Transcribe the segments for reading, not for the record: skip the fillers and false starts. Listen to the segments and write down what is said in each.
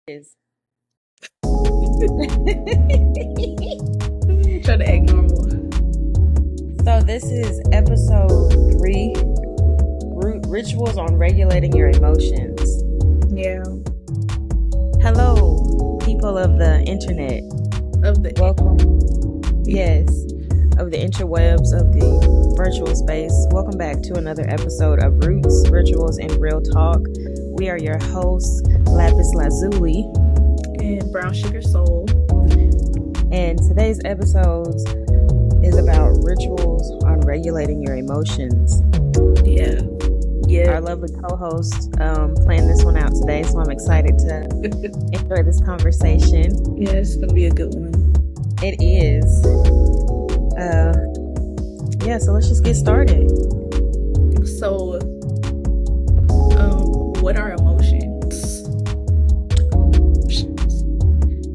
is. Try to act normal. So this is episode 3, rituals on regulating your emotions. Yeah. Hello, people of the internet. Welcome. Yes, of the interwebs, of the virtual space. Welcome back to another episode of Roots, Rituals, and Real Talk. We are your hosts, Lapis Lazuli and Brown Sugar Soul. And today's episode is about rituals on regulating your emotions. Yeah. Our lovely co-host planned this one out today, so I'm excited to enjoy this conversation. Yeah, it's gonna be a good one. It is. So let's just get started. So, what are emotions?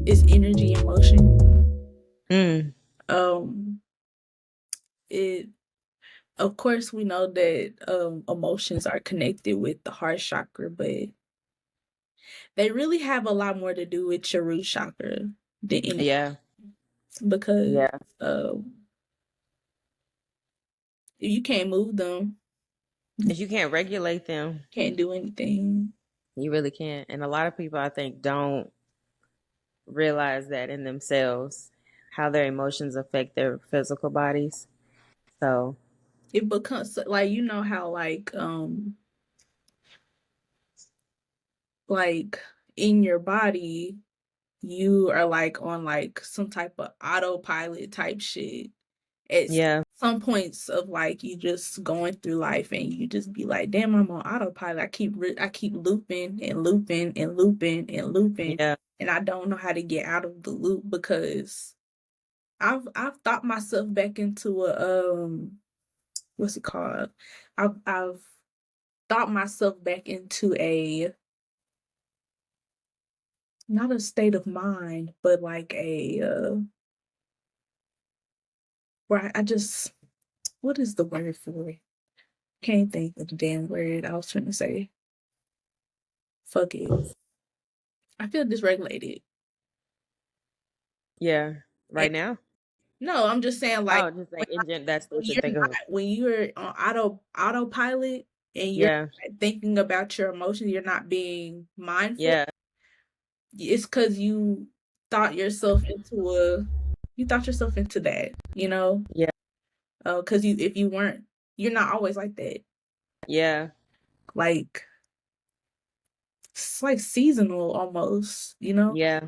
Is energy emotion? Of course, we know that emotions are connected with the heart chakra, but they really have a lot more to do with your root chakra than anything. Yeah. Because if you can't move them, if you can't regulate them, can't do anything. You really can't. And a lot of people, I think, don't realize that in themselves, how their emotions affect their physical bodies. So it becomes like, you know how like in your body you are like on like some type of autopilot type shit at some points of like you just going through life and you just be like, damn, I'm on autopilot. I keep looping and looping and looping and looping, and I don't know how to get out of the loop because I've thought myself back into a what's it called? I've thought myself back into a not a state of mind, but like a where I just, what is the word for it? Can't think of the damn word I was trying to say. Fuck it. I feel dysregulated. Yeah. Right now? No, I'm just saying like, just like that's what you're thinking of. When you're on autopilot and you're thinking about your emotions, you're not being mindful. Yeah. It's because you thought yourself into that, you know? Yeah. Because if you weren't, you're not always like that. Yeah. Like, it's like seasonal almost, you know? Yeah.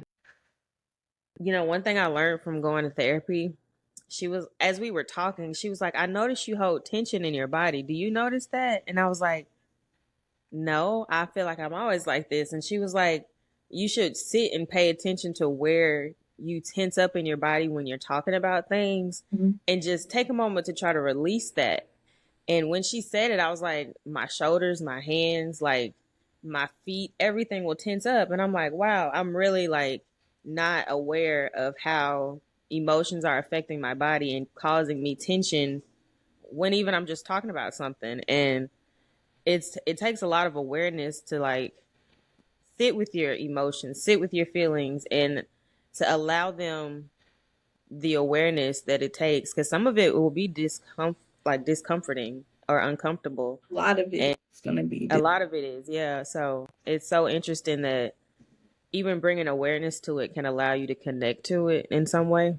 You know, one thing I learned from going to therapy, as we were talking, she was like, I noticed you hold tension in your body. Do you notice that? And I was like, no, I feel like I'm always like this. And she was like, you should sit and pay attention to where you tense up in your body when you're talking about things, and just take a moment to try to release that. And when she said it, I was like, my shoulders, my hands, like my feet, everything will tense up. And I'm like, wow, I'm really like not aware of how emotions are affecting my body and causing me tension when even I'm just talking about something. And it takes a lot of awareness to like sit with your emotions, sit with your feelings, and to allow them the awareness that it takes, because some of it will be discomforting or uncomfortable. A lot of it is gonna be. A lot of it is, yeah. So it's so interesting that even bringing awareness to it can allow you to connect to it in some way.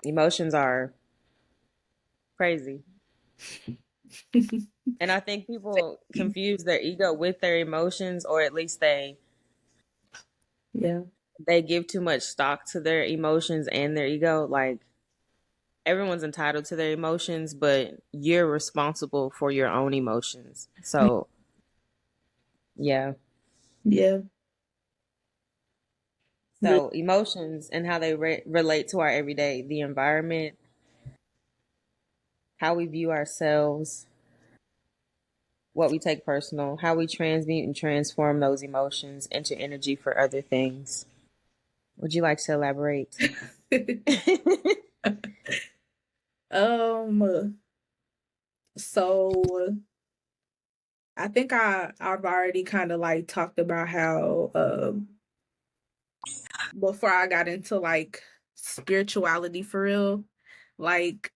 Emotions are crazy. And I think people confuse their ego with their emotions, or at least they give too much stock to their emotions and their ego. Like, everyone's entitled to their emotions, but you're responsible for your own emotions. So, yeah. Yeah. So, emotions and how they relate to our everyday, the environment, how we view ourselves, what we take personal, how we transmute and transform those emotions into energy for other things. Would you like to elaborate? So I think I've already kind of like talked about how before I got into like spirituality for real, like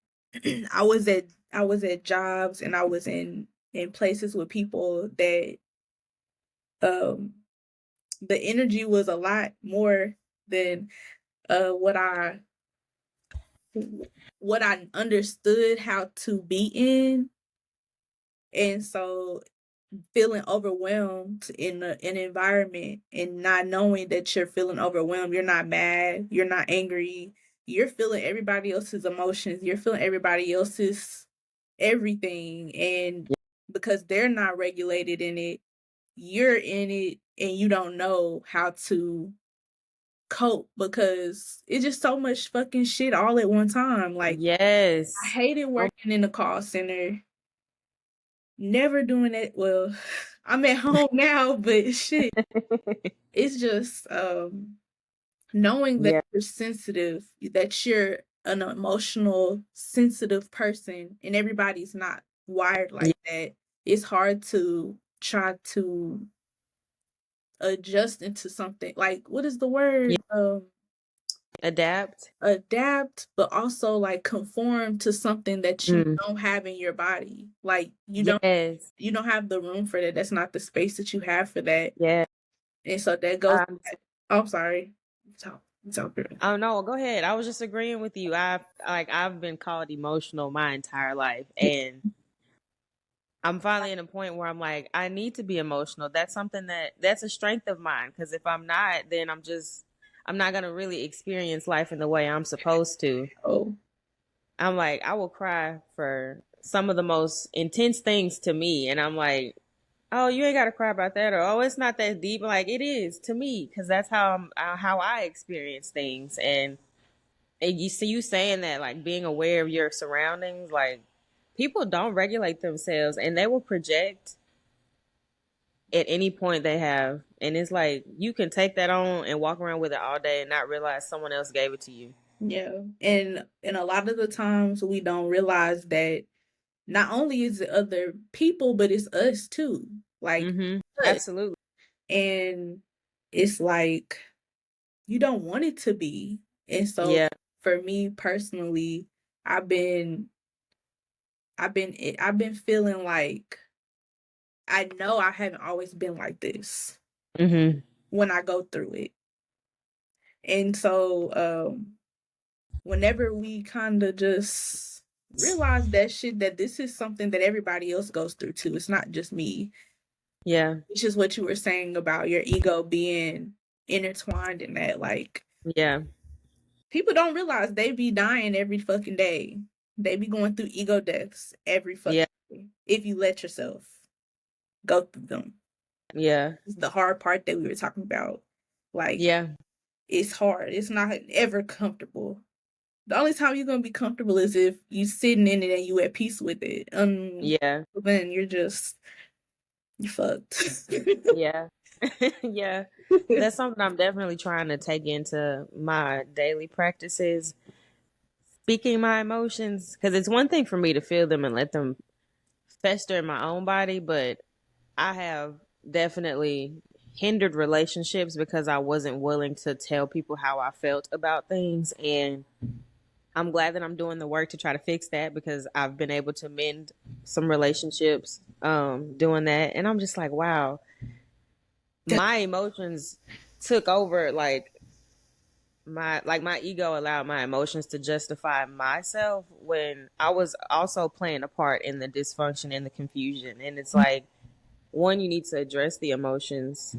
I was at jobs and I was in places with people that um the energy was a lot more than uh what I what I understood how to be in. And so feeling overwhelmed in an environment and not knowing that you're feeling overwhelmed, you're not mad, you're not angry, you're feeling everybody else's emotions, you're feeling everybody else's everything. And because they're not regulated in it, you're in it and you don't know how to cope because it's just so much fucking shit all at one time. Like, I Yes. hated Oh. working in the call center. Never doing it. Well, I'm at home now, but shit, it's just knowing that Yeah. you're sensitive, that you're an emotional, sensitive person, and everybody's not wired Yeah. like that. It's hard to try to adjust into something. Like, what is the Yeah. word? Adapt. Adapt, but also like conform to something that you Mm. don't have in your body. Like Yes. you don't have the room for that. That's not the space that you have for that. Yeah. And so that goes Um, oh, I'm sorry. Talk through it. oh no, go ahead. I was just agreeing with you. I've been called emotional my entire life, and I'm finally in a point where I'm like, I need to be emotional. That's something that's a strength of mine. Because if I'm not, then I'm not gonna really experience life in the way I'm supposed to. Oh, I'm like, I will cry for some of the most intense things to me, and I'm like, oh, you ain't got to cry about that, or oh, it's not that deep. Like it is to me, because that's how I experience things. And you see, you saying that, like being aware of your surroundings, like people don't regulate themselves, and they will project at any point they have, and it's like you can take that on and walk around with it all day and not realize someone else gave it to you. yeah. And a lot of the times we don't realize that not only is it other people, but it's us too. Like Mm-hmm. us. Absolutely. And it's like you don't want it to be. And so Yeah. for me personally, I've been I've been feeling like I know I haven't always been like this Mm-hmm. when I go through it. And so whenever we kind of just realize that shit, that this is something that everybody else goes through too. It's not just me. Yeah. It's just what you were saying about your ego being intertwined in that. Like Yeah. people don't realize they be dying every fucking day. They be going through ego deaths every fucking Yeah. day if you let yourself go through them. Yeah. It's the hard part that we were talking about. Like Yeah. it's hard. It's not ever comfortable. The only time you're gonna be comfortable is if you sitting in it and you at peace with it. Yeah. Then you fucked. Yeah. Yeah. That's something I'm definitely trying to take into my daily practices. Speaking my emotions, because it's one thing for me to feel them and let them fester in my own body, but I have definitely hindered relationships because I wasn't willing to tell people how I felt about things. And I'm glad that I'm doing the work to try to fix that, because I've been able to mend some relationships doing that. And I'm just like, wow, my emotions took over, my ego allowed my emotions to justify myself when I was also playing a part in the dysfunction and the confusion. And it's like, one, you need to address the emotions,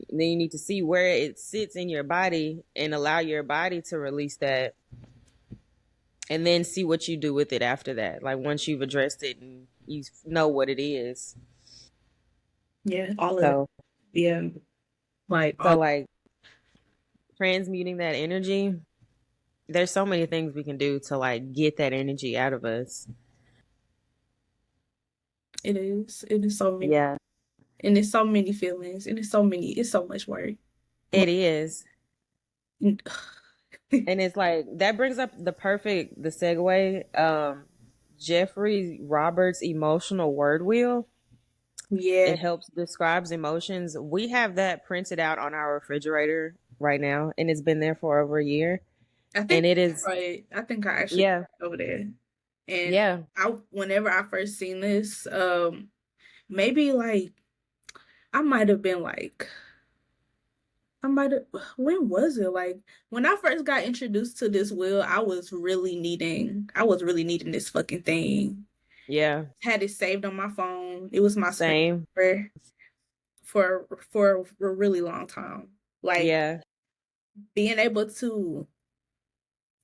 then you need to see where it sits in your body and allow your body to release that, and then see what you do with it after that, like once you've addressed it and you know what it is. Yeah, all of that. So Yeah, like so all like transmuting that energy, there's so many things we can do to like get that energy out of us. it is. It is so many, Yeah, and it's so many feelings, and it's so many. It's so much work. it is. Like, And it's like that brings up the segue, Jeffrey Roberts' emotional word wheel. Yeah. It helps describes emotions. We have that printed out on our refrigerator right now, and it's been there for over a year. I think And it is, right. I think I actually yeah, over there. And yeah, whenever I first seen this, maybe like I might have been like I might have when was it? Like when I first got introduced to this wheel, I was really needing this fucking thing. yeah, Had it saved on my phone. It was my same, screensaver for a really long time. Like yeah, being able to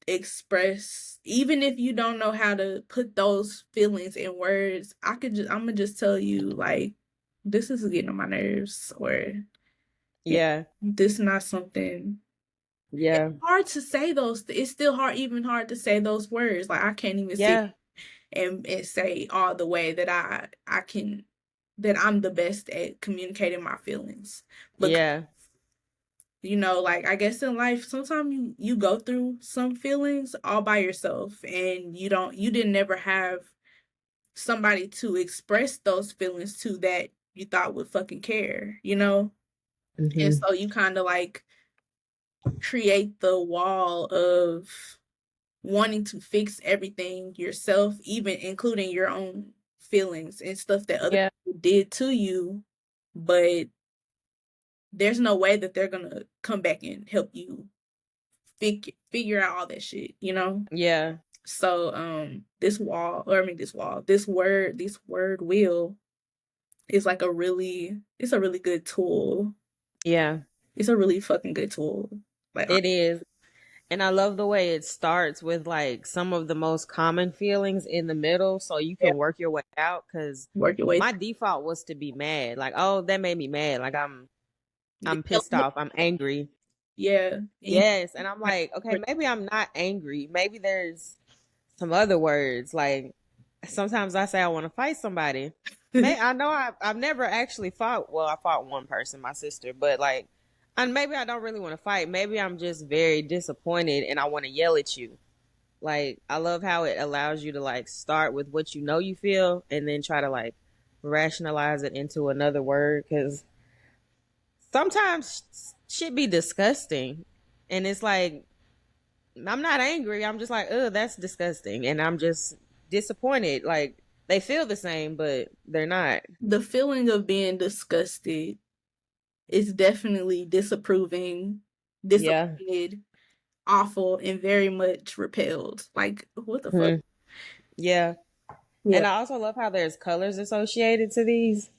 express, even if you don't know how to put those feelings in words, I'm gonna just tell you like this is getting on my nerves, or yeah, yeah, this is not something. It's yeah, hard to say those. It's still even hard to say those words. Like I can't even sit yeah, and say all the way that I can, that I'm the best at communicating my feelings. But yeah, like I guess in life, sometimes you go through some feelings all by yourself, and you didn't never have somebody to express those feelings to that you thought would fucking care. And hmm, so you kind of like create the wall of wanting to fix everything yourself, even including your own feelings and stuff that other yeah, people did to you, but there's no way that they're gonna come back and help you figure out all that shit. yeah, So this word wheel is like it's a really good tool. yeah. It's a really fucking good tool. Like It is. And I love the way it starts with like some of the most common feelings in the middle so you yeah, can work your way out. Cause work your way my default was to be mad. Like, oh, that made me mad. Like through. I'm pissed off. I'm angry. Yeah. And Yes. And I'm like, okay, maybe I'm not angry. Maybe there's some other words. Like sometimes I say I want to fight somebody. I know I've never actually fought. Well, I fought one person, my sister, but like, and maybe I don't really want to fight. Maybe I'm just very disappointed and I want to yell at you. Like, I love how it allows you to like start with what you know you feel and then try to like rationalize it into another word. Cause sometimes shit be disgusting. And it's like, I'm not angry. I'm just like, oh, that's disgusting. And I'm just disappointed. Like, they feel the same, but they're not. the feeling of being disgusted is definitely disapproving, Yeah. disappointed, awful, and very much repelled. Like, what the fuck? Hmm. Yeah. Yeah, And I also love how there's colors associated to these.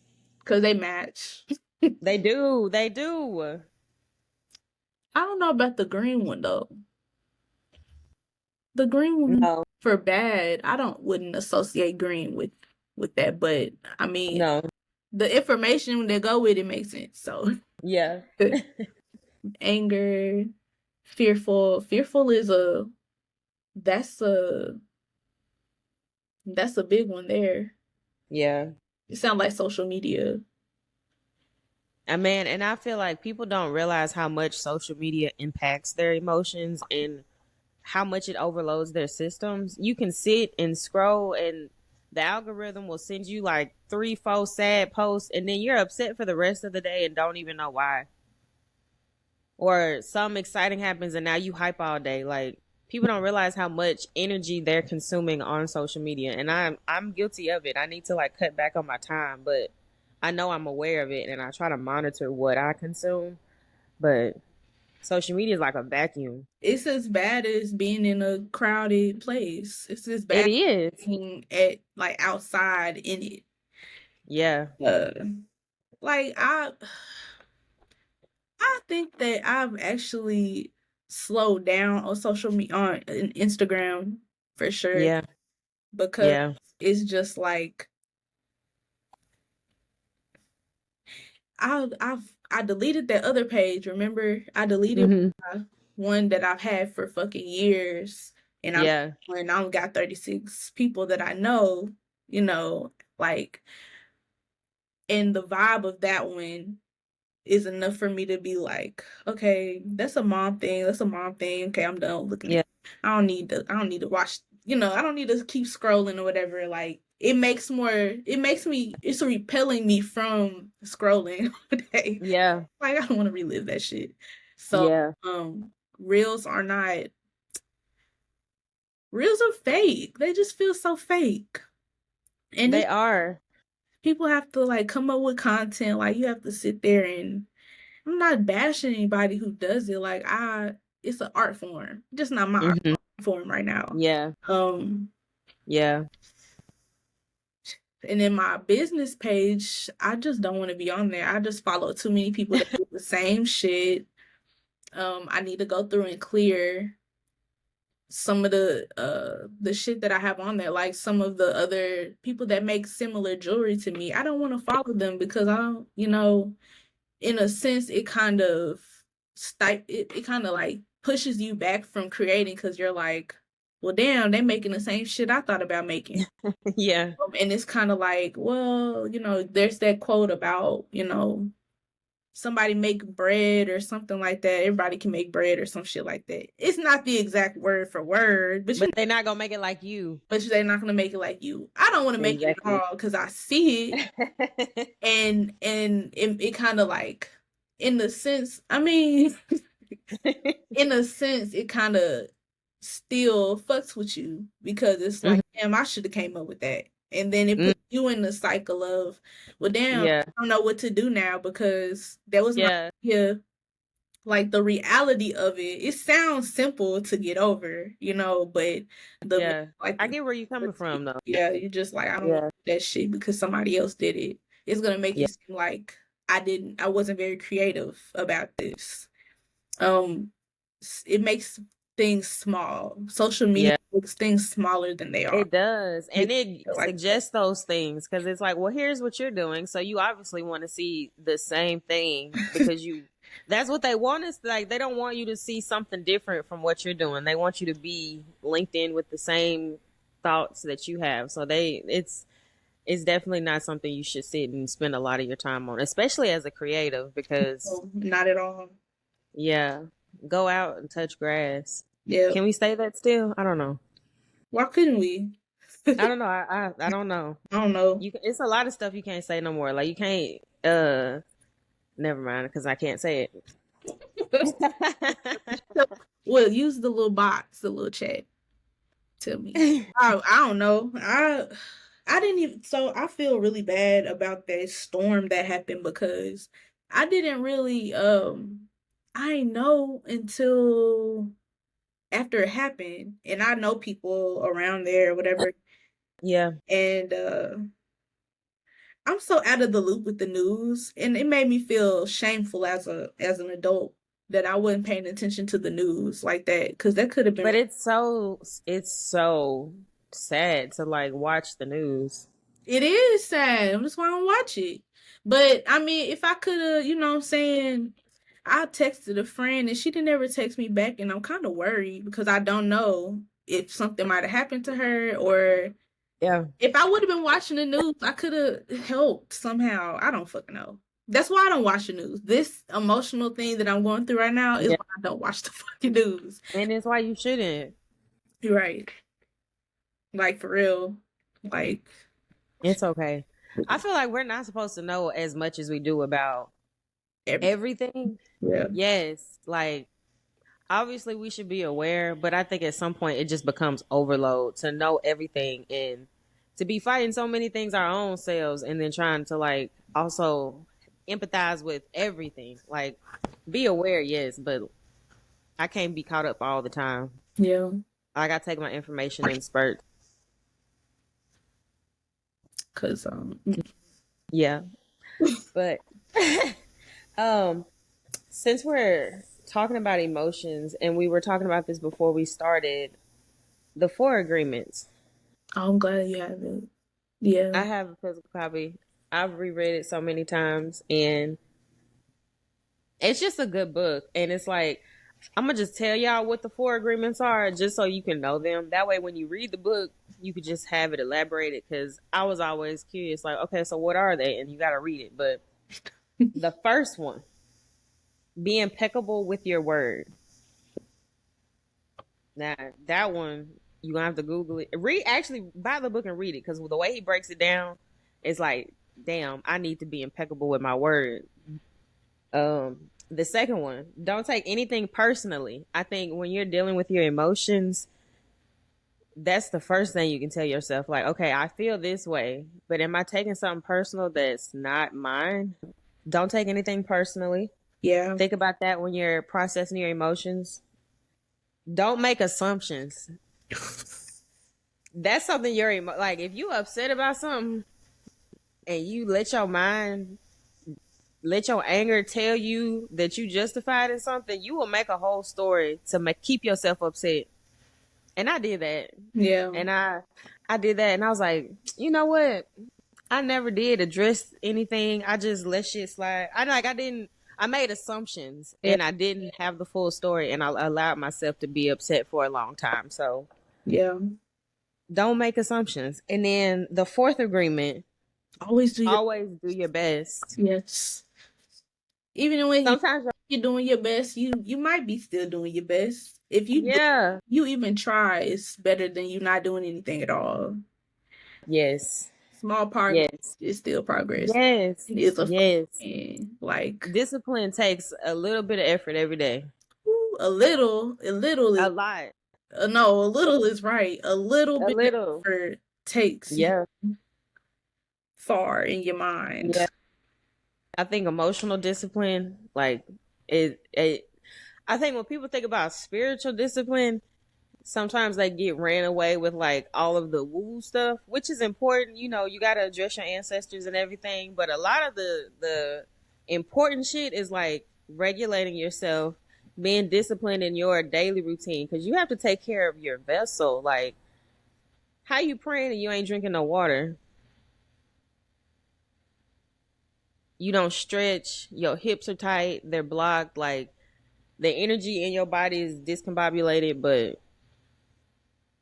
because they match. They do. They do. I don't know about the green one though. The green one No. for bad, I don't wouldn't associate green with that, but I mean, No. the information that go with it makes sense. So, Yeah. anger, fearful is that's a that's a big one there. Yeah. It sounds like social media. And man, and I feel like people don't realize how much social media impacts their emotions and how much it overloads their systems. You can sit and scroll and the algorithm will send you like 3, 4 sad posts and then you're upset for the rest of the day and don't even know why. Or something exciting happens and now you hype all day. Like people don't realize how much energy they're consuming on social media. And I'm guilty of it. I need to like cut back on my time, but I know I'm aware of it and I try to monitor what I consume. But social media is like a vacuum. It's as bad as being in a crowded place. It's as It bad as is. being at like outside in it. Yeah. Like I think that I've actually slowed down on social media on Instagram for sure, Yeah. because Yeah. it's just like I deleted that other page. Remember, I deleted Hmm. one that I've had for fucking years, and Yeah. I only got 36 people that I know. Like, and the vibe of that one is enough for me to be like, okay, that's a mom thing. That's a mom thing. Okay, I'm done looking at Yeah. it. I don't need to watch, I don't need to keep scrolling or whatever. Like it's repelling me from scrolling all day. Yeah. Like, I don't want to relive that shit. So, Yeah. reels are not, reels are fake. They just feel so fake. And They are. people have to like come up with content. Like, you have to sit there and, I'm not bashing anybody who does it. Like, it's an art form, just not my art Mm-hmm. form right now. Yeah. Yeah. And in my business page, I just don't want to be on there. I just follow too many people that do the same shit. I need to go through and clear some of the shit that I have on there, like some of the other people that make similar jewelry to me. I don't want to follow them because I don't, in a sense, it kind of it kind of like pushes you back from creating because you're like, well, damn, they making the same shit I thought about making. Yeah. And it's kind of like, well, there's that quote about, somebody make bread or something like that. Everybody can make bread or some shit like that. It's not the exact word for word, but But they're not gonna make it like you. they're not gonna make it like you. I don't want to make it at Exactly. all because I see it, and it kind of like, in the sense, I mean, in a sense, it kind of still fucks with you because it's like, Mhm. damn, I should have came up with that. And then it puts you in the cycle of, well, damn, Yeah. I don't know what to do now because that was my Yeah. idea. Like, the reality of it sounds simple to get over, but the Yeah. like I get where you're coming from though. yeah, you just like, I don't want Yeah. that shit because somebody else did it. It's gonna make Yeah. it seem like I wasn't very creative about this. Um, it makes things small. Social media Yeah. makes things smaller than they are. It does. And Make it it like that. suggests those things because it's like, well, here's what you're doing. So you obviously want to see the same thing because that's what they want is like, they don't want you to see something different from what you're doing. They want you to be linked in with the same thoughts that you have. So it's definitely not something you should sit and spend a lot of your time on, especially as a creative, because No, not at all. yeah, go out and touch grass. Yeah. Can we say that still? I don't know. Why couldn't we? I don't know. I don't know. I don't know. It's a lot of stuff you can't say no more. Like you can't. Never mind, because I can't say Well, use the little box, the little chat. Tell me. it. I don't know. I didn't even, so I feel really bad about that storm that happened because I didn't really I know until after it happened, and I know people around there or whatever, Yeah, and I'm so out of the loop with the news, and it made me feel shameful as an adult that I wasn't paying attention to the news like that because that could have been. but it's so sad to like watch the news. It is sad. That's why I don't watch it. But I mean, if I could have, what I'm saying, I texted a friend and she didn't ever text me back, and I'm kind of worried because I don't know if something might have happened to her, or Yeah, if I would have been watching the news, I could have helped somehow. I don't fucking know. That's why I don't watch the news. This emotional thing that I'm going through right now is yeah, why I don't watch the fucking news. and it's why you shouldn't. You're right. Like, for real. Like, It's okay. I feel like we're not supposed to know as much as we do about everything. everything. Yeah. Yes, like obviously we should be aware, but I think at some point it just becomes overload to know everything and to be fighting so many things our own selves and then trying to like also empathize with everything. Like be aware, yes, but I can't be caught up all the time. Yeah. I gotta take my information in spurts. Cause Yeah. But um since we're talking about emotions and we were talking about this before we started, the four agreements. I'm glad you have it. Yeah. I have a physical copy. I've reread it so many times and it's just a good book. And it's like, I'm gonna just tell y'all what the four agreements are just so you can know them. That way, when you read the book, you could just have it elaborated. Because I was always curious, like, okay, so what are they? And you got to read it. But the first one, be impeccable with your word. Now, that one, You're gonna have to Google it. Actually buy the book and read it, because the way he breaks it down, it's like, damn, I need to be impeccable with my word. The second one, don't take anything personally. I think when you're dealing with your emotions, that's the first thing you can tell yourself. Like, okay, I feel this way, but am I taking something personal that's not mine? Don't take anything personally. Yeah. Think about that when you're processing your emotions. Don't make assumptions. That's something like, if you upset about something and you let your mind, let your anger tell you that you justified in something, you will make a whole story to keep yourself upset. And I did that. Yeah. And I did that, and I was like, you know what? I never did address anything. I just let shit slide. I made assumptions, Yeah. and I didn't have the full story, and I allowed myself to be upset for a long time. So yeah. don't make assumptions. And then the fourth agreement, Always do your best. Yes. Even when Sometimes you're doing your best, you might be still doing your best. If you even try, it's better than you not doing anything at all. Yes. Small progress is still progress. Yes. It is a yes. like Discipline takes a little bit of effort every day. a little is a lot. No, a little is right. A little bit of effort takes you far in your mind. Yeah. I think emotional discipline, like I think when people think about spiritual discipline, sometimes they get ran away with like all of the woo stuff, which is important. You know, you got to address your ancestors and everything, but a lot of the important shit is like regulating yourself, being disciplined in your daily routine, because you have to take care of your vessel. Like, how you praying and you ain't drinking no water? You don't stretch, your hips are tight, they're blocked, like the energy in your body is discombobulated, but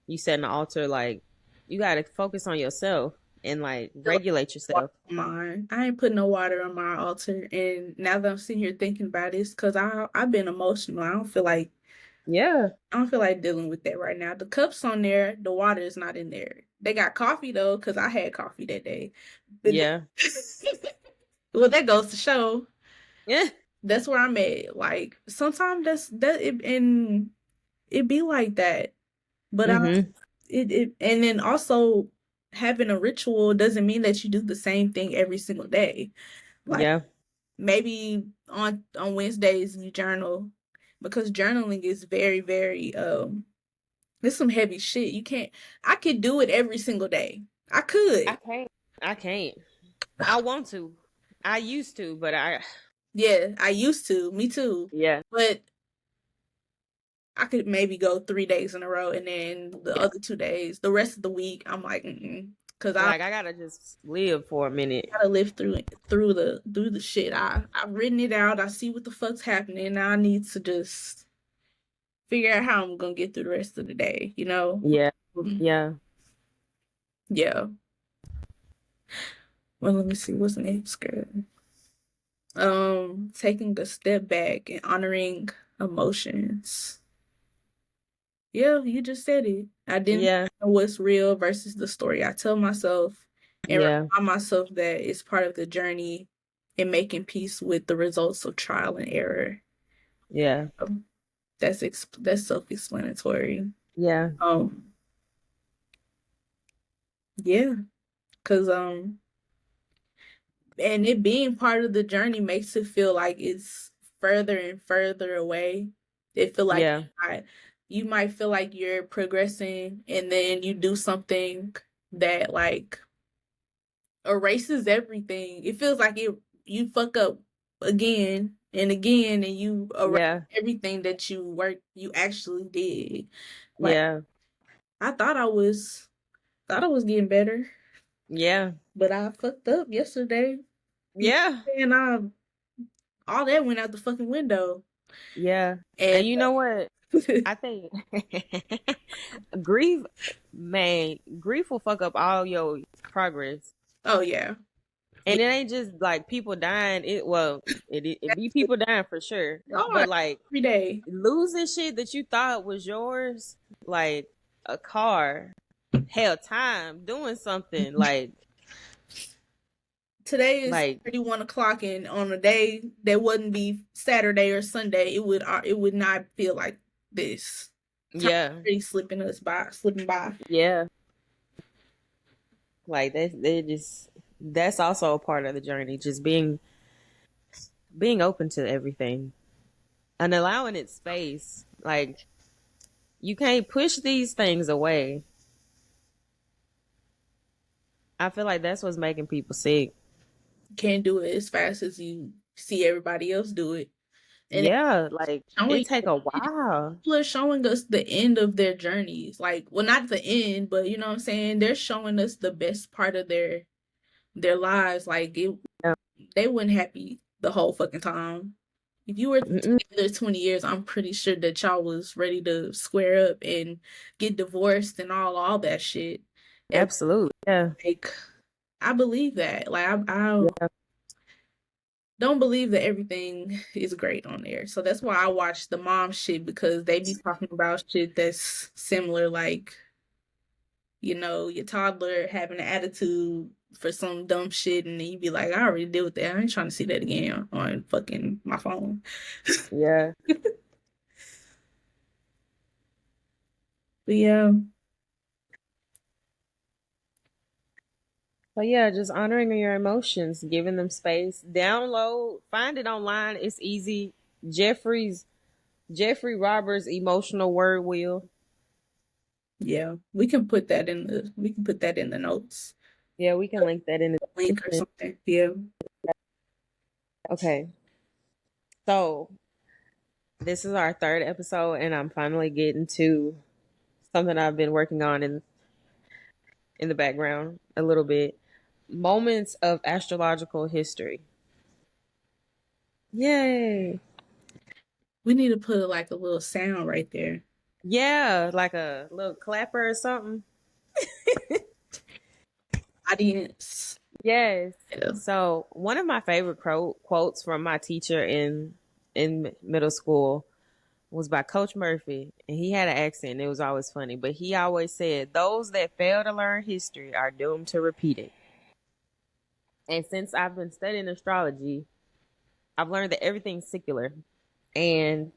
you set an altar. Like, you gotta focus on yourself and like regulate yourself. Mine. I ain't put no water on my altar, and now that I'm sitting here thinking about it, it's because I've been emotional. I don't feel like dealing with that right now. The cup's on there, the water is not in there. They got coffee though, because I had coffee that day. Yeah. Well, that goes to show. Yeah. That's where I'm at. Like, sometimes and it be like that. But and then also having a ritual doesn't mean that you do the same thing every single day. Like, maybe on Wednesdays you journal, because journaling is very, very it's some heavy shit. I could do it every single day. I could. I can't. I want to. I used to, but yeah, I used to. Me too. Yeah. But I could maybe go 3 days in a row, and then the other 2 days, the rest of the week, I'm like, because I gotta just live for a minute. I gotta live through the shit. I've written it out. I see what the fuck's happening. Now I need to just figure out how I'm gonna get through the rest of the day. You know? Yeah. Yeah. Well, let me see. What's next, girl? Taking a step back and honoring emotions. Yeah, you just said it. I didn't know what's real versus the story I tell myself, and remind myself that it's part of the journey in making peace with the results of trial and error. Yeah. That's self-explanatory. Yeah. Yeah. Cause and it being part of the journey makes it feel like it's further and further away. It feel like you might feel like you're progressing, and then you do something that like erases everything. It feels like you fuck up again and again, and you erase everything that you actually did. Like, I thought I was getting better. Yeah. But I fucked up yesterday. Yeah. And all that went out the fucking window. Yeah. And you know what? I think grief will fuck up all your progress. Oh yeah. And it ain't just like people dying. It be people dying for sure. But like every day losing shit that you thought was yours, like a car, hell, time doing something like today is like 31 o'clock, and on a day that wouldn't be Saturday or Sunday, it would not feel like this. Time yeah, really slipping by. yeah, like they just that's also a part of the journey, just being open to everything and allowing it space. Like you can't push these things away. I feel like that's what's making people sick. Can't do it as fast as you see everybody else do it. And Yeah, like showing it take a while. people are showing us the end of their journeys. Like, well, not the end, but you know what I'm saying? They're showing us the best part of their lives. Like Yeah. they weren't happy the whole fucking time. If you were Mm-mm. together 20 years, I'm pretty sure that y'all was ready to square up and get divorced and all that shit. And Absolutely. Yeah. like I believe that. Like I Yeah. don't believe that everything is great on there. So that's why I watch the mom shit, because they be talking about shit that's similar, like, you know, your toddler having an attitude for some dumb shit, and then you be like, I already deal with that. I ain't trying to see that again on fucking my phone. Yeah. But yeah, So yeah, just honoring your emotions, giving them space. Download, find it online. It's easy. Jeffrey's Jeffrey Roberts emotional word wheel. yeah, we can put that in the notes, Yeah, we can link that in the link or description. something. Yeah, Okay. So this is our third episode and I'm finally getting to something I've been working on in the background a little bit. Moments of astrological history. Yay. we need to put like a little sound right there. Yeah, like a little clapper or something. Audience. Yes. Yeah. So one of my favorite quotes from my teacher in middle school was by Coach Murphy, and he had an accent. It was always funny, but he always said, "Those that fail to learn history are doomed to repeat it." And since I've been studying astrology, I've learned that everything's secular, and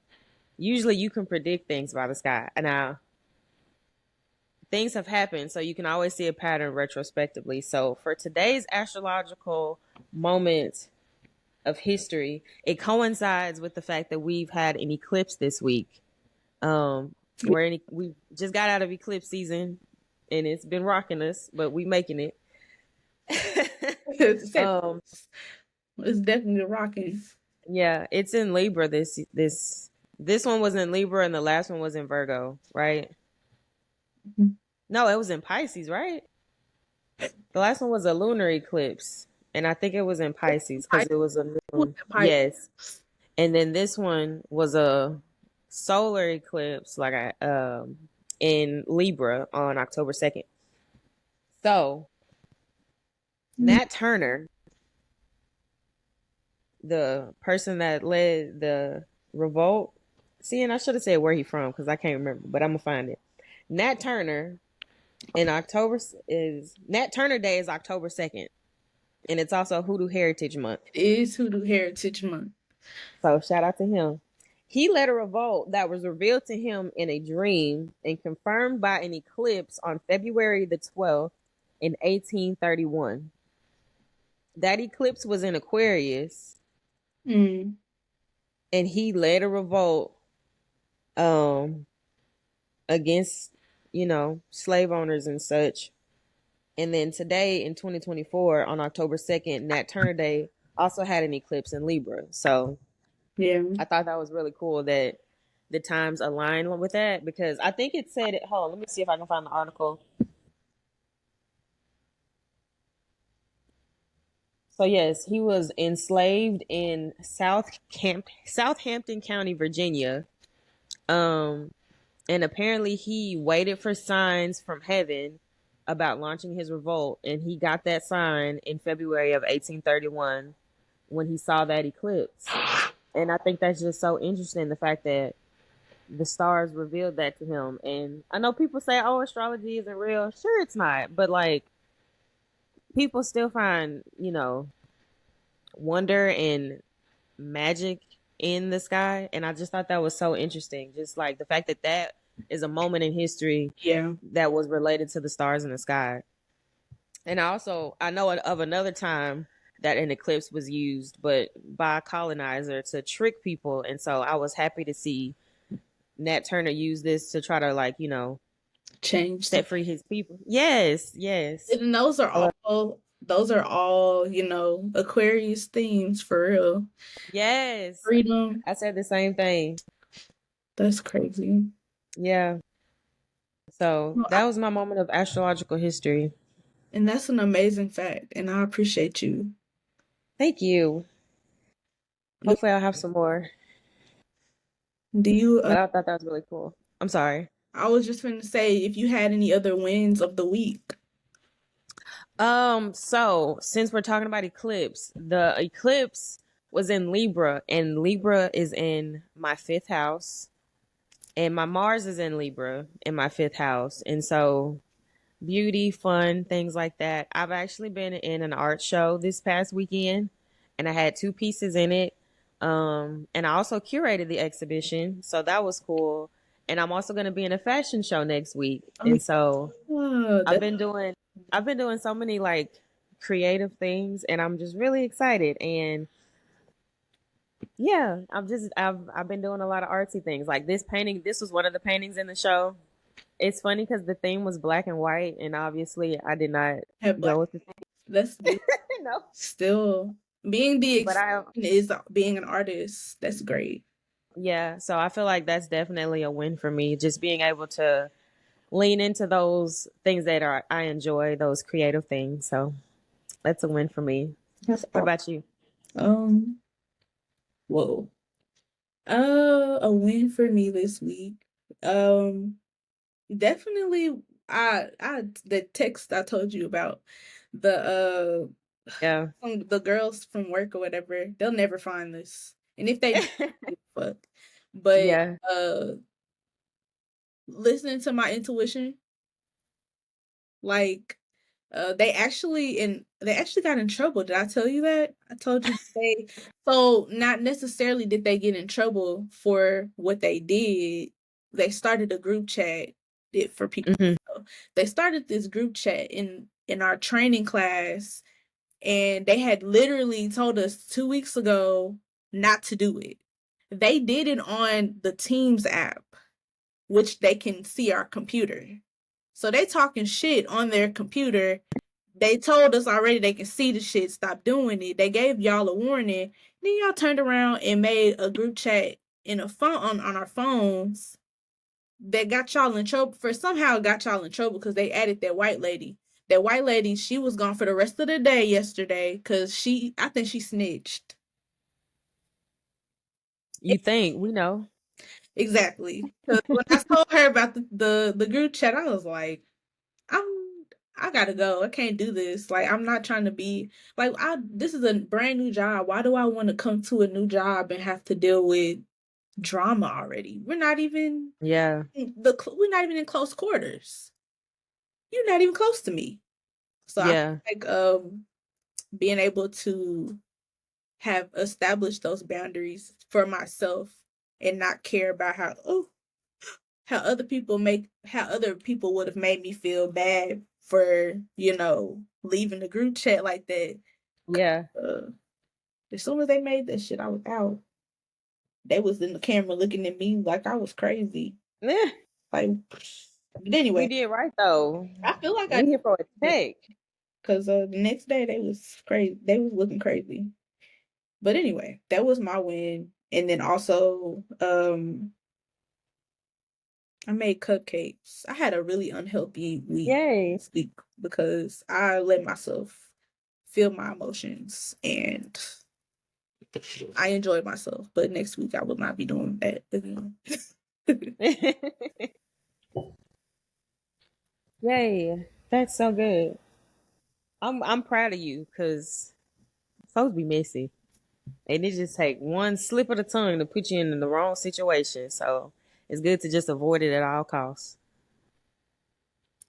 usually you can predict things by the sky. And now things have happened, so you can always see a pattern retrospectively. So for today's astrological moment of history, it coincides with the fact that we've had an eclipse this week. We just got out of eclipse season, and it's been rocking us, but we making it. um, It's definitely rocking. yeah, it's in Libra. This one was in Libra, and the last one was in Virgo, right? Mm-hmm. No, it was in Pisces, right? The last one was a lunar eclipse, and I think it was in Pisces because it was a moon. Yes, and then this one was a solar eclipse, like in Libra on October 2nd. So Nat Turner, the person that led the revolt. See, and I should have said where he from because I can't remember, but I'm gonna find it. Nat Turner in October is Nat Turner Day is October 2nd, and it's also Hoodoo Heritage Month. It is Hoodoo Heritage Month. So shout out to him. He led a revolt that was revealed to him in a dream and confirmed by an eclipse on February the 12th in 1831. That eclipse was in Aquarius, Mm. and he led a revolt um against, slave owners and such. And then today in 2024 on October 2nd, Nat Turner Day also had an eclipse in Libra. So yeah, I thought that was really cool that the times align with that, because I think it said it. Hold on, let me see if I can find the article. So yes, he was enslaved in Southampton County, Virginia. And apparently he waited for signs from heaven about launching his revolt, and he got that sign in February of 1831 when he saw that eclipse. And I think that's just so interesting, the fact that the stars revealed that to him. And I know people say, "Oh, astrology isn't real." Sure, it's not, but like people still find, wonder and magic in the sky, and I just thought that was so interesting. Just like the fact that that is a moment in history Yeah. that was related to the stars in the sky. And I know of another time that an eclipse was used, but by a colonizer to trick people. And so I was happy to see Nat Turner use this to try to like, Change the. set free his people. Yes, yes. And those are all, Aquarius themes for real. Yes. Freedom. I said the same thing. That's crazy. Yeah. So Well, that was my moment of astrological history. and that's an amazing fact, and I appreciate you. Thank you. Do, Hopefully I'll have some more. do you But I thought that was really cool. I'm sorry. I was just going to say if you had any other wins of the week. So since we're talking about eclipse, the eclipse was in Libra, and Libra is in my fifth house, and my Mars is in Libra in my fifth house. And so beauty, fun, things like that. I've actually been in an art show this past weekend, and I had two pieces in it. And I also curated the exhibition, so that was cool. And I'm also going to be in a fashion show next week, Oh, and so yeah, I've been doing so many like creative things, and I'm just really excited. And yeah, I've been doing a lot of artsy things. Like this painting, this was one of the paintings in the show. It's funny because the theme was black and white, and obviously I did not have black. go with the That's theme. No, still being the but I is being an artist. That's great. yeah. So I feel like that's definitely a win for me. Just being able to lean into those things that I enjoy, those creative things. So that's a win for me. That's What all. about you? Um. Whoa. A win for me this week. Um. Definitely. The text I told you about the Yeah. the girls from work or whatever. They'll never find this, and if they do, fuck. But Yeah. uh, listening to my intuition, like they actually got in trouble. Did I tell you that? I told you they so not necessarily did they get in trouble for what they did. They started a group chat for people. Hmm. They started this group chat in our training class, and they had literally told us 2 weeks ago not to do it. They did it on the Teams app, which they can see our computer. So they talking shit on their computer. They told us already they can see the shit. Stop doing it. They gave y'all a warning. Then y'all turned around and made a group chat in a phone on our phones that got y'all in trouble for somehow got y'all in trouble because they added that white lady. That white lady, she was gone for the rest of the day yesterday because I think she snitched. You think we know? Exactly. Because when I told her about the group chat, I was like, I'm I gotta go. I can't do this. Like I'm not trying to be like I this is a brand new job. Why do I want to come to a new job and have to deal with drama already? Yeah. We're not even in close quarters. You're not even close to me. So I Yeah. feel like being able to have established those boundaries for myself and not care about how other people would have made me feel bad for leaving the group chat like that. Yeah. uh, as soon as they made that shit, I was out. They was in the camera looking at me like I was crazy. Eh, Like, but we anyway, did right though. I feel like I We here for a did check. because the next day they was crazy. They was looking crazy. But anyway, that was my win. And then also, I made cupcakes. I had a really unhealthy week Yay. this week because I let myself feel my emotions and I enjoyed myself. But next week I will not be doing that again. Yay. That's so good. I'm proud of you because folks be messy. And it just take one slip of the tongue to put you in the wrong situation. So it's good to just avoid it at all costs.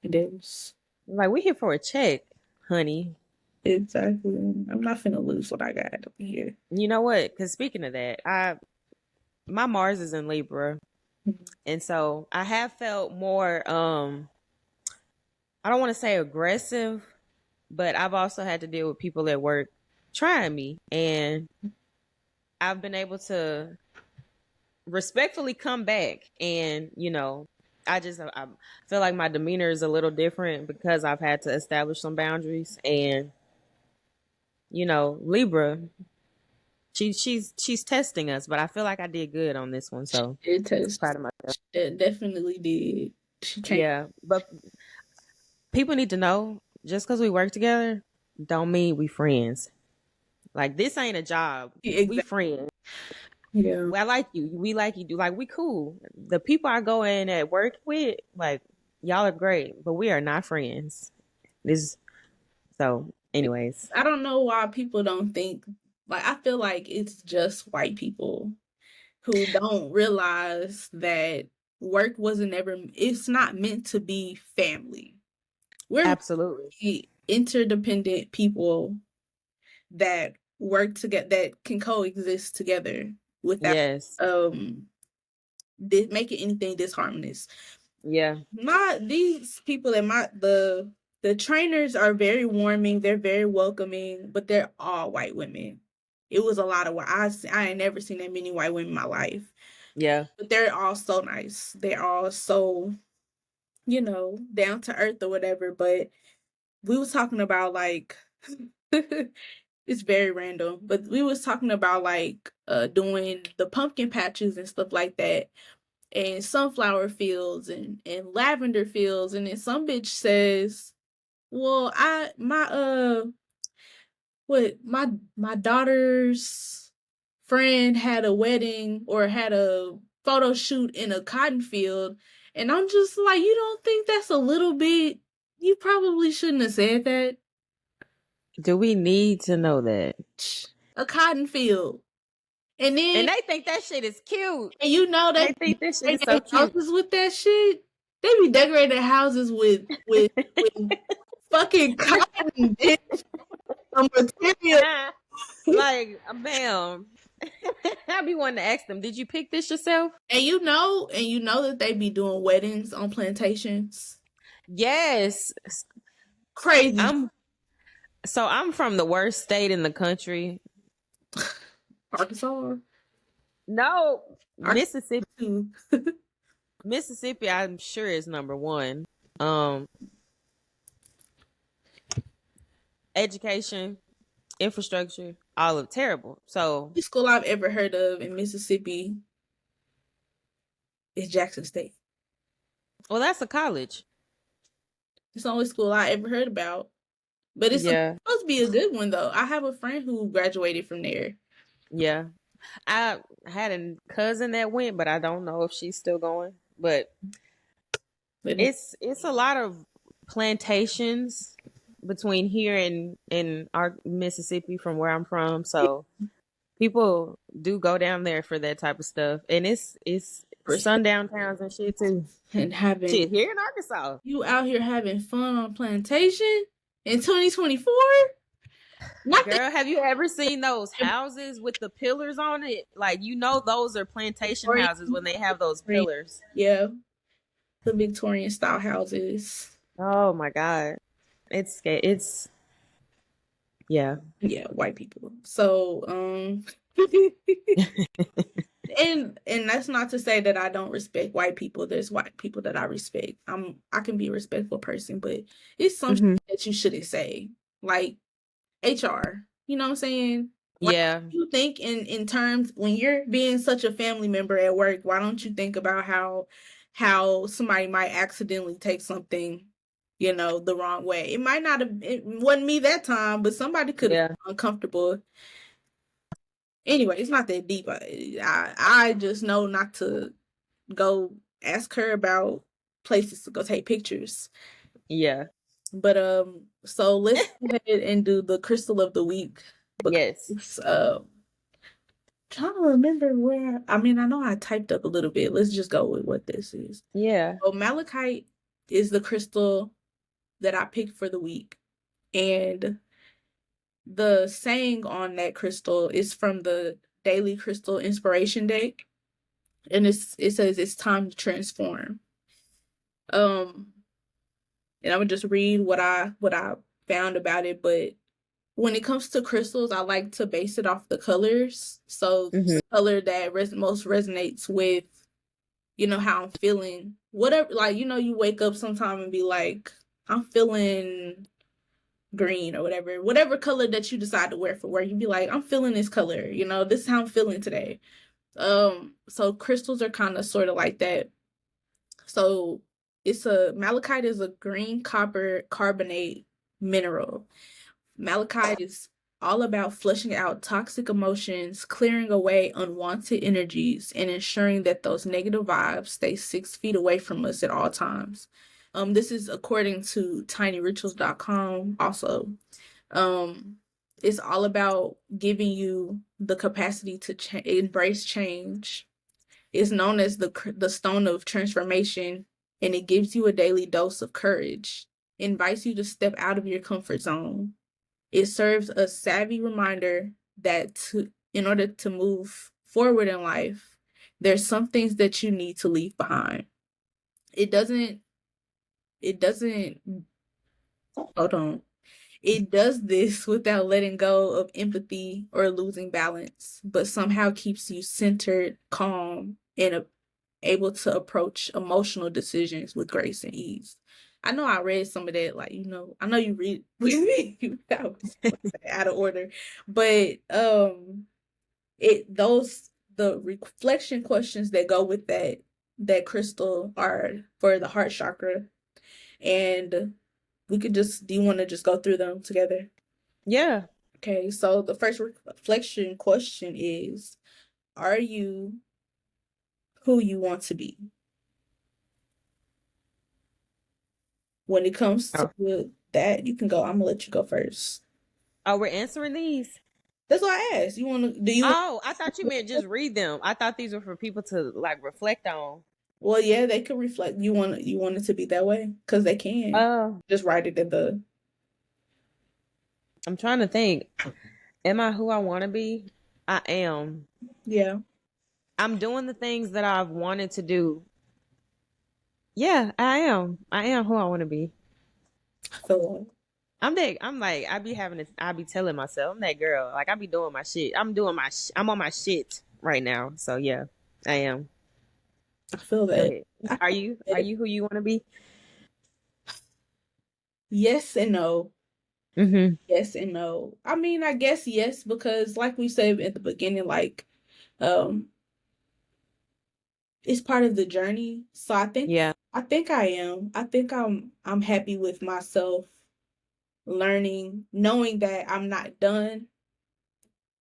It is. Like, we here for a check, honey. Exactly. I'm not finna lose what I got over here. You know what? Because speaking of that, my Mars is in Libra, and so I have felt more. I don't want to say aggressive, but I've also had to deal with people at work trying me, and I've been able to respectfully come back. And I feel like my demeanor is a little different because I've had to establish some boundaries. And Libra, she's testing us, but I feel like I did good on this one, so it tests. proud of myself. It definitely did. She came. Yeah, but people need to know, just because we work together don't mean we friends. Like, this ain't a job. Exactly. We friends. Yeah. I like you. We like you. Like, we cool. The people I go in at work with, like, y'all are great, but we are not friends. So anyways. I don't know why people don't think, like, I feel like it's just white people who don't realize that work it's not meant to be family. We're absolutely interdependent people that work together, that can coexist together without making anything disharmonious. Yeah. These people the trainers are very warming, they're very welcoming, but they're all white women. It was a lot of I ain't never seen that many white women in my life. Yeah. But they're all so nice. They're all so, down to earth or whatever. But we was talking about, like, it's very random, but we was talking about, like, doing the pumpkin patches and stuff like that, and sunflower fields and lavender fields, and then some bitch says, well, my daughter's friend had a wedding or had a photo shoot in a cotton field, and I'm just like, you don't think that's a little bit, you probably shouldn't have said that. Do we need to know that? A cotton field. And they think that shit is cute. And they think that shit is so cute. Houses with that shit. They be decorating houses with fucking cotton, bitch. Material. Like, bam. I be wanting to ask them, did you pick this yourself? And you know that they be doing weddings on plantations. Yes. Crazy. I'm from the worst state in the country. Arkansas? No, Mississippi. Mississippi, I'm sure, is number one. Education, infrastructure, all of terrible. So the school I've ever heard of in Mississippi is Jackson State. Well, that's a college. It's the only school I ever heard about. But it's supposed to be a good one, though. I have a friend who graduated from there. Yeah. I had a cousin that went, but I don't know if she's still going. But it's a lot of plantations between here and our Mississippi, from where I'm from. So people do go down there for that type of stuff. And it's for sundown towns and shit too. And having shit here in Arkansas. You out here having fun on plantation in 2024? Girl, have you ever seen those houses with the pillars on it? Like, those are plantation houses when they have those pillars. Yeah. The Victorian style houses. Oh my God. It's yeah. Yeah, white people. So, and that's not to say that I don't respect white people. There's white people that I respect. I can be a respectful person, but it's something that you shouldn't say. Like HR, you know what I'm saying? Yeah. You think in terms, when you're being such a family member at work, why don't you think about how somebody might accidentally take something, the wrong way? It wasn't me that time, but somebody could have been uncomfortable. Anyway, it's not that deep. I just know not to go ask her about places to go take pictures. Yeah. But so let's go ahead and do the crystal of the week. Yes. Trying to remember where. I mean, I know I typed up a little bit. Let's just go with what this is. Yeah. So malachite is the crystal that I picked for the week, and the saying on that crystal is from the Daily Crystal Inspiration Deck, and it says it's time to transform. Um, and I would just read what I found about it, but when it comes to crystals, I like to base it off the colors. So Mm-hmm. the color that most resonates with, how I'm feeling. Whatever, like, you wake up sometime and be like, I'm feeling green or whatever color that you decide to wear for work. You'd be like, I'm feeling this color, this is how I'm feeling today. So crystals are kind of sort of like that. So malachite is a green copper carbonate mineral. Malachite is all about flushing out toxic emotions, clearing away unwanted energies, and ensuring that those negative vibes stay 6 feet away from us at all times. This is according to tinyrituals.com also. Um, it's all about giving you the capacity to embrace change. It's known as the stone of transformation, and it gives you a daily dose of courage. It invites you to step out of your comfort zone. It serves a savvy reminder that in order to move forward in life, there's some things that you need to leave behind. It doesn't, hold on. It does this without letting go of empathy or losing balance, but somehow keeps you centered, calm, and able to approach emotional decisions with grace and ease. I know I read some of that, like, I know you read with me. That was out of order, but the reflection questions that go with that crystal are for the heart chakra, and do you want to just go through them together? Yeah. Okay, so the first reflection question is, are you who you want to be? When it comes Oh. to that, you can go. I'm gonna let you go first. Oh, we're answering these? That's why I asked. Do you want Oh, I thought you meant just read them. I thought these were for people to like reflect on. well, yeah, they could reflect. You want it to be that way? Because they can. Oh, Just write it in the I'm trying to think. Am I who I want to be? I am. yeah. I'm doing the things that I've wanted to do. Yeah, I am. I am who I want to be. So I'm like, I be telling myself, I'm that girl. Like, I be doing my shit. I'm on my shit right now. So, yeah, I am. I feel Go that. ahead. I Are feel you? Are that. you who you want to be? Yes and no. Mm-hmm. Yes and no. I mean, I guess yes, because like we said at the beginning, like, um, it's part of the journey. So Yeah. I think I am. I think I'm happy with myself, learning, knowing that I'm not done.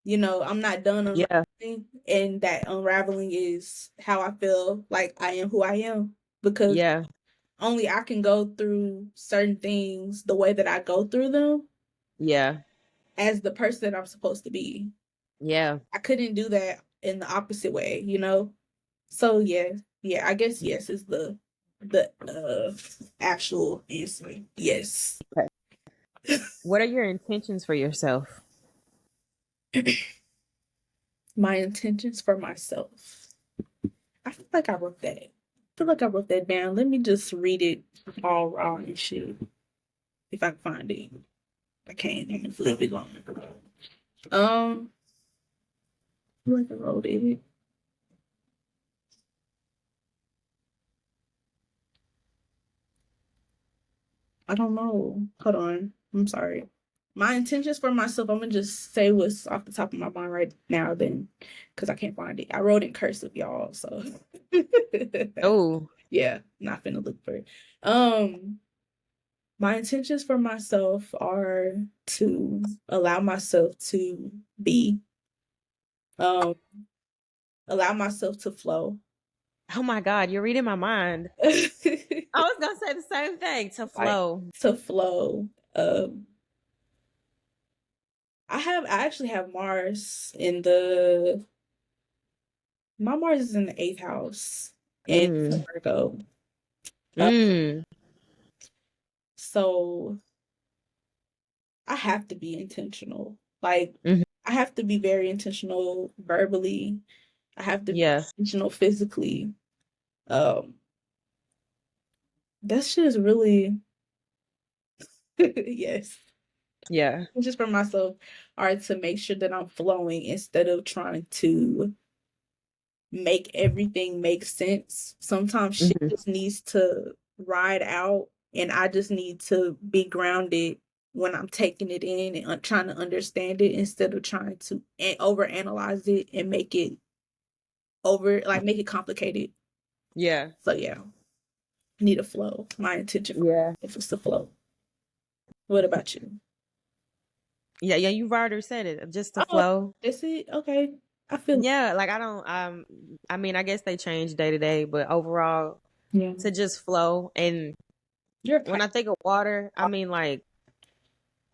I'm not done Yeah. unraveling, and that unraveling is how I feel like I am who I am, because Yeah. only I can go through certain things the way that I go through them Yeah. as the person that I'm supposed to be. Yeah. I couldn't do that in the opposite way. So yeah, yeah, I guess yes is the actual answer. Yes. Okay. What are your intentions for yourself? My intentions for myself. I feel like I wrote that. I feel like I wrote that down. Let me just read it all raw and shit. If I can find it. I can't. It's a little bit long. I feel like I wrote it. I don't know. Hold on. I'm sorry. My intentions for myself, I'm gonna just say what's off the top of my mind right now then, because I can't find it. I wrote in cursive, y'all, so Oh, yeah, not finna look for it. Um, my intentions for myself are to allow myself to be, um, allow myself to flow. oh my God, you're reading my mind. I was gonna say the same thing. To Like flow. to flow. Um, I actually have Mars in the My Mars is in the 8th house and it's in Virgo. Mm. So I have to be intentional. Like, Mhm. I have to be very intentional verbally. I have to be Yeah. intentional physically. Um, that shit is really yes. Yeah. Just for myself are to make sure that I'm flowing instead of trying to make everything make sense. Sometimes shit Mhm. just needs to ride out, and I just need to be grounded when I'm taking it in and trying to understand it instead of trying to overanalyze it and make it complicated. Yeah. So yeah, I need a flow. My intention for Yeah. life is to flow. What about you? Yeah, yeah, you've already said it. Just to Oh, flow. that's it. Okay, I feel it. Yeah, like I don't I mean, I guess they change day to day, but overall Yeah, to just flow. And you're a when type. I think of water, I mean like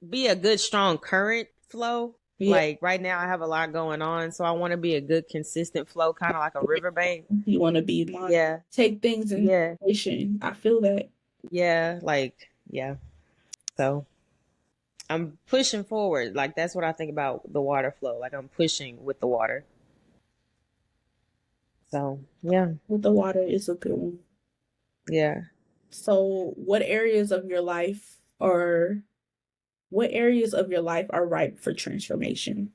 be a good strong current flow. Yeah, Like right now I have a lot going on, so I want to be a good consistent flow, kind of like a riverbank. you want to be mine. Yeah. Take things in Yeah. consideration. I feel that. Yeah, like yeah. So I'm pushing forward. Like that's what I think about the water flow. Like I'm pushing with the water. So, yeah. With the water is a good one. Yeah. So, what areas of your life are ripe for transformation?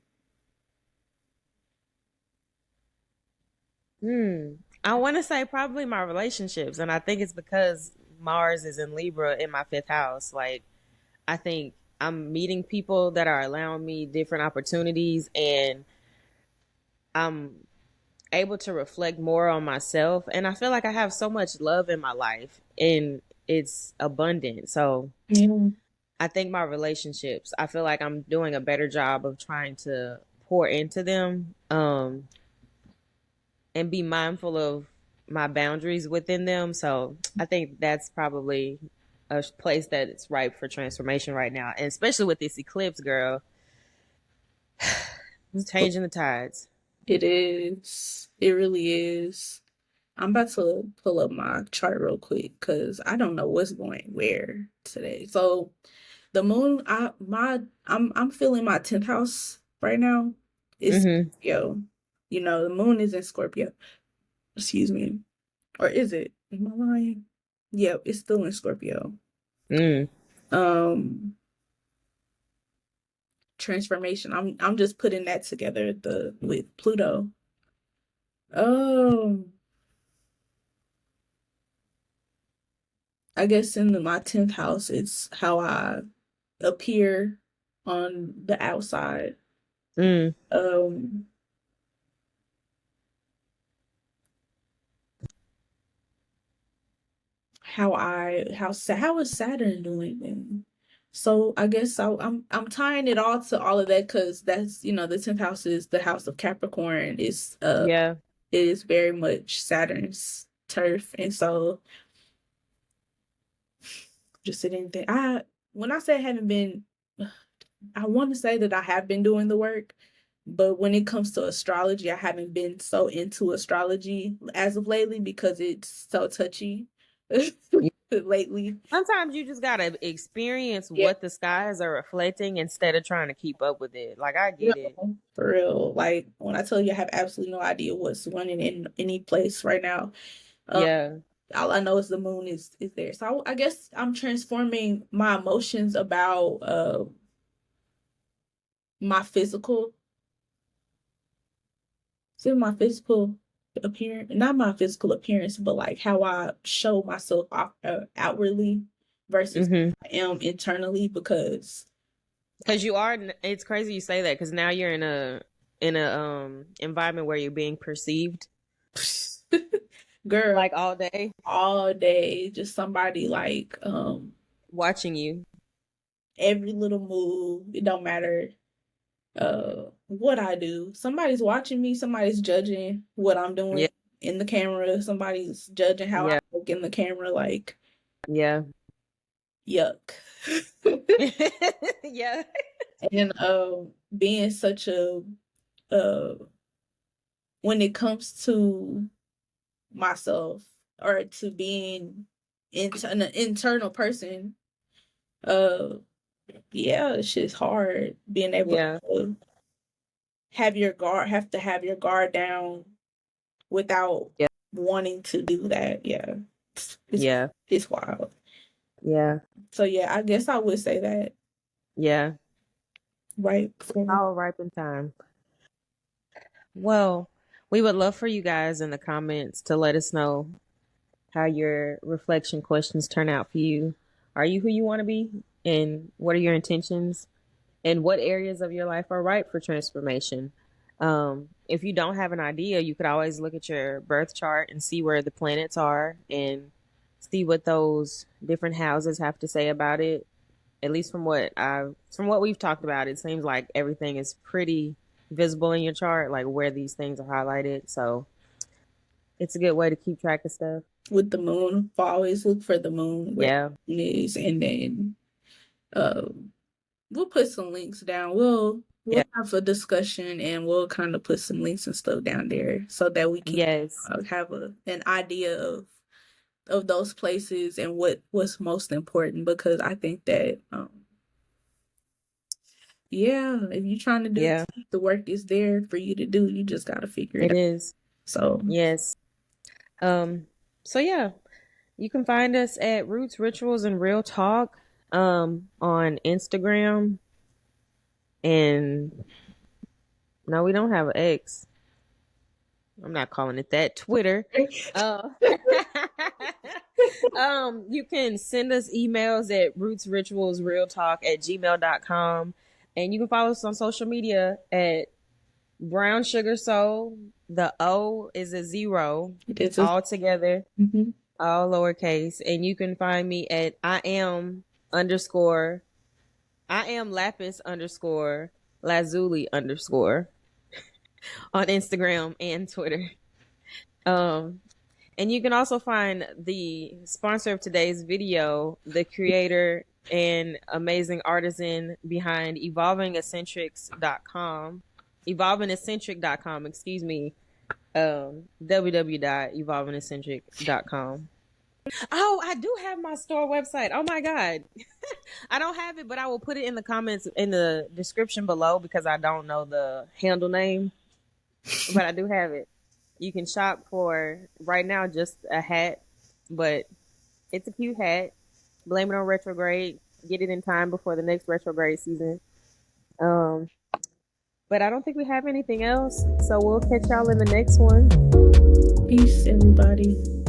Hmm. I want to say probably my relationships, and I think it's because Mars is in Libra in my fifth house. Like, I think I'm meeting people that are allowing me different opportunities, and I'm able to reflect more on myself. And I feel like I have so much love in my life, and it's abundant. So, Yeah, I think my relationships, I feel like I'm doing a better job of trying to pour into them. And be mindful of my boundaries within them. So I think that's probably a place that it's ripe for transformation right now. And especially with this eclipse, girl, it's changing the tides. it is. It really is. I'm about to pull up my chart real quick because I don't know what's going where today. So the moon, I'm feeling my 10th house right now. It's Mm-hmm. Scorpio. You know, the moon is in Scorpio. Excuse me. Or is it? Am I lying? Yep, it's still in Scorpio. Mm. Um Transformation. I'm just putting that together the with Pluto. Oh, I guess in my 10th house it's how I appear on the outside. Mm. Um how is Saturn doing then? So I guess I'm tying it all to all of that because that's the 10th house is the house of Capricorn. Yeah. It is very much Saturn's turf, and so just sitting there. I When I say I haven't been, I want to say that I have been doing the work, but when it comes to astrology, I haven't been so into astrology as of lately because it's so touchy lately. Sometimes you just gotta experience Yeah, what the skies are reflecting instead of trying to keep up with it. Like I real, get it. for real. Like when I tell you, I have absolutely no idea what's running in any place right now. Um, Yeah. all I know is the moon is there. So I guess I'm transforming my emotions about my physical, see my physical appearance, not my physical appearance, but like how I show myself outwardly versus Mm-hmm. I am internally because Because you are. It's crazy you say that because now you're in a environment where you're being perceived girl, like all day, all day just somebody like watching you. every little move, it don't matter what I do. Somebody's watching me, somebody's judging what I'm Yeah. doing in the camera, somebody's judging how I Yeah. look in the camera, like Yeah. yuck. Yeah. And being such a uh when it comes to myself or to being an internal person, yeah, it's just hard being able to have to have your guard down without wanting to do that. Yeah. It's wild. Yeah. So yeah, I guess I would say that. Yeah. Right. All ripe in time. Well, we would love for you guys in the comments to let us know how your reflection questions turn out for you. Are you who you want to be? And what are your intentions? And what areas of your life are ripe for transformation? If you don't have an idea, you could always look at your birth chart and see where the planets are and see what those different houses have to say about it. At least from what we've talked about, it seems like everything is pretty visible in your chart, like where these things are highlighted. So it's a good way to keep track of stuff. With the moon, always look for the moon where it is, and then we'll put some links down. We'll have a discussion, and we'll kind of put some links and stuff down there so that we can have an idea of those places and what's most important. Because I think that if you're trying to do it, the work is there for you to do. You just got to figure it out. It is. So yes. So yeah, you can find us at Roots, Rituals, and Real Talk on Instagram. And no, we don't have an X. I'm not calling it that. Twitter. You can send us emails at rootsritualsrealtalk@gmail.com. And you can follow us on social media at Brown Sugar Soul. The O is a 0. All together. Mm-hmm. All lowercase. And you can find me at I am Lapis_Lazuli_ on Instagram and Twitter. And you can also find the sponsor of today's video, the creator and amazing artisan behind evolvingeccentric.com, www.evolvingeccentric.com. Oh, I do have my store website. Oh my God. I don't have it, but I will put it in the comments in the description below because I don't know the handle name, but I do have it. You can shop for right now just a hat, but it's a cute hat. Blame it on retrograde. Get it in time before the next retrograde season. But I don't think we have anything else, so we'll catch y'all in the next one. Peace, everybody.